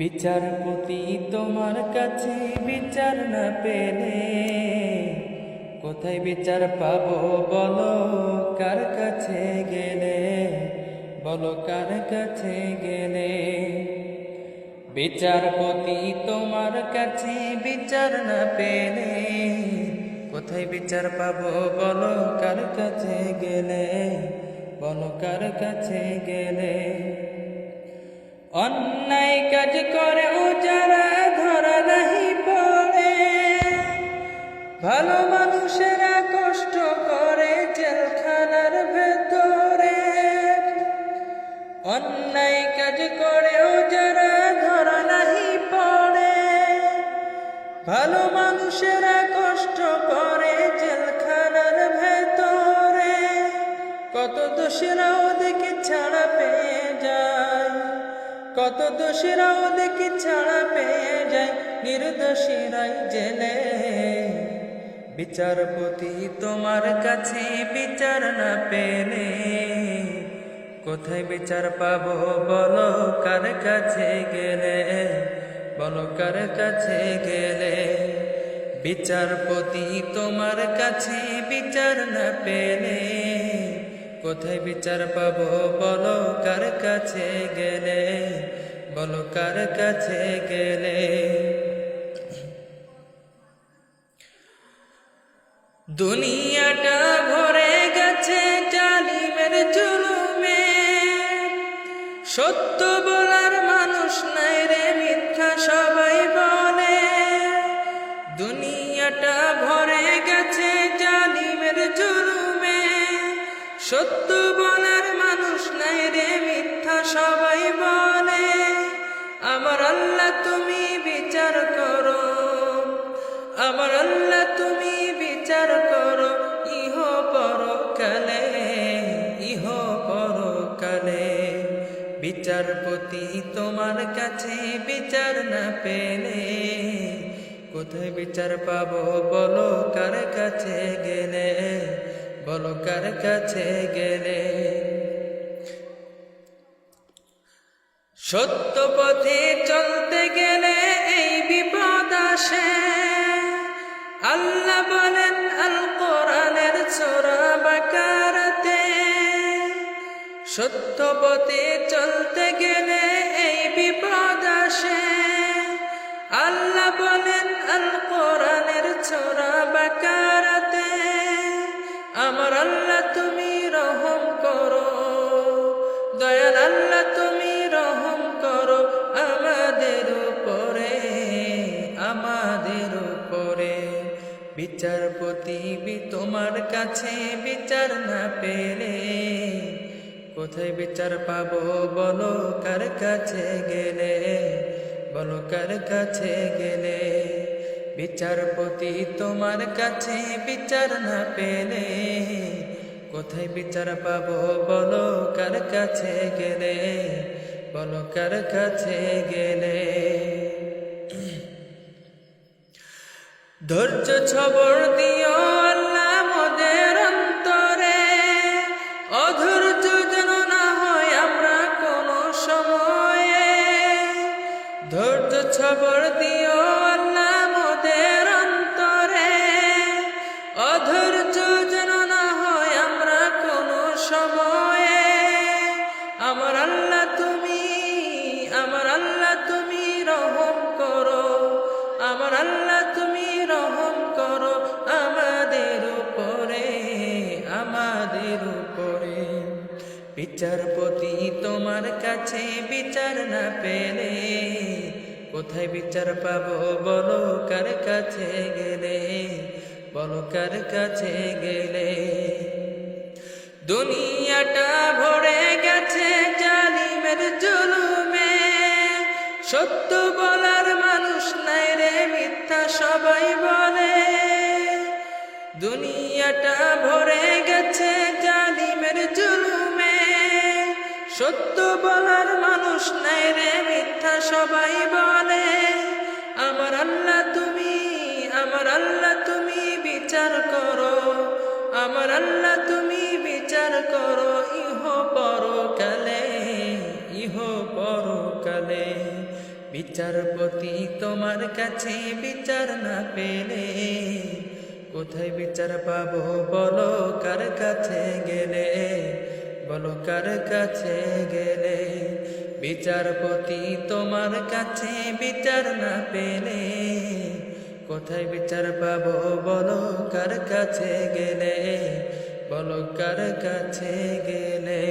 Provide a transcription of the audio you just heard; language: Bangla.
বিচারপতি তোমার কাছে বিচার না পেলে কোথায় বিচার পাবো বলো, কার কাছে গেলে বলো, কার কাছে গেলে। বিচারপতি তোমার কাছে বিচার না পেলে কোথায় বিচার পাবো বলো, কার কাছে গেলে বলো, কার কাছে গেলে। অন্যায় কাজ করেও যারা ধরা নাহি পড়ে, ভালো মানুষেরা কষ্ট করে জেলখানার ভেতরে। অন্যায় কাজ করেও যারা ধরা নাহি পড়ে, ভালো মানুষেরা কষ্ট করে জেলখানার ভেতরে। কত দোষীরাও দেখি ছাড়া পেয়ে যায়, কত দোষীরাও দেখি ছাড়া পেয়ে যায়, নির্দোষীরাই জেলে। বিচারপতি তোমার কাছে বিচার না পেলে কোথায় বিচার পাবো বলো, কার কাছে গেলে বলো, কার কাছে গেলে। বিচারপতি তোমার কাছে বিচার না পেলে কোথায় বিচার পাবো বলো, কার কাছে গেলে বলো, কার কাছে গেলে। দুনিয়াটা ভরে গেছে জালিমের জুলুমে, সত্য বলার মানুষ নাই রে, মিথ্যা সবাই বলে। দুনিয়াটা ভরে গেছে জালিমের জুলুমে, সত্য বলার মানুষ নাই রে, মিথ্যা সবাই বলে। আমার আল্লাহ তুমি বিচার করো, আমার আল্লাহ তুমি বিচার করো, ইহ পরকালে, ইহ পরকালে। বিচারপতি তোমার কাছে বিচার না পেলে কোথায় বিচার পাবো বলো, কার কাছে গেলে বলো, কার কাছে গেলে। সত্য পথে চলতে গেলে এই বিপদ আসে, আল্লাহ বলেন আল কোরআনের সূরা বাকারাতে। সত্য পথে চলতে গেলে এই বিপদ আসে, আল্লাহ বলেন আল কোরআনের সূরা বাকারাতে। আমার আল্লাহ তুমি রহম করো, দয়াল আল্লাহ তুমি রহম করো আমাদের উপরে, আমাদের উপরে। বিচারপতি তোমার কাছে বিচার না পেলে কোথায় বিচার পাবো বলো, কার কাছে গেলে বলো, কার কাছে গেলে। বিচারপতি তোমার কাছে বিচার না পেলে কোথায় বিচার পাবো বলো, কার কাছে গেলে বলো, কার কাছে গেলে। ধৈর্য সবর দিও আল্লাহ মোদের অন্তরে, অধৈর্য যেন না হয় আমরা কোনো সময়ে। ধৈর্য সবর দিও আল্লাহ মোদের অন্তরে, অধৈর্য যেন না হয় আমরা কোনো সময়ে। আমার আল্লাহ তুমি, আমার আল্লাহ তুমি রহম করো, আমার আল্লাহ তুমি রহম করো আমাদের উপরে, আমাদের উপরে। বিচারপতি তোমার কাছে বিচার না পেলে কোথায় বিচার পাবো বলো, কার কাছে গেলে বলো, কার কাছে গেলে। দুনিয়াটা ভরে গেছে জালিমের জুলুমে, সত্য বলার মানুষ নাই রে, মিথ্যা সবাই বলে। দুনিয়াটা ভরে গেছে জালিমের জুলুমে, সত্য বলার মানুষ নাই রে, মিথ্যা সবাই বলে। আমার আল্লাহ তুমি, আমার আল্লাহ তুমি বিচার করো, আমার আল্লাহ তুমি বিচার করো, ইহ পরকালে, ইহ পরকালে। বিচারপতি তোমার কাছে বিচার না পেলে কোথায় বিচার পাবো বলো কার কাছে গেলে, বলো কার কাছে গেলে। বিচারপতি তোমার কাছে বিচার না পেলে কোথায় বিচার পাবো বলো কার কাছে গেলে, বলো কার কাছে গেলে।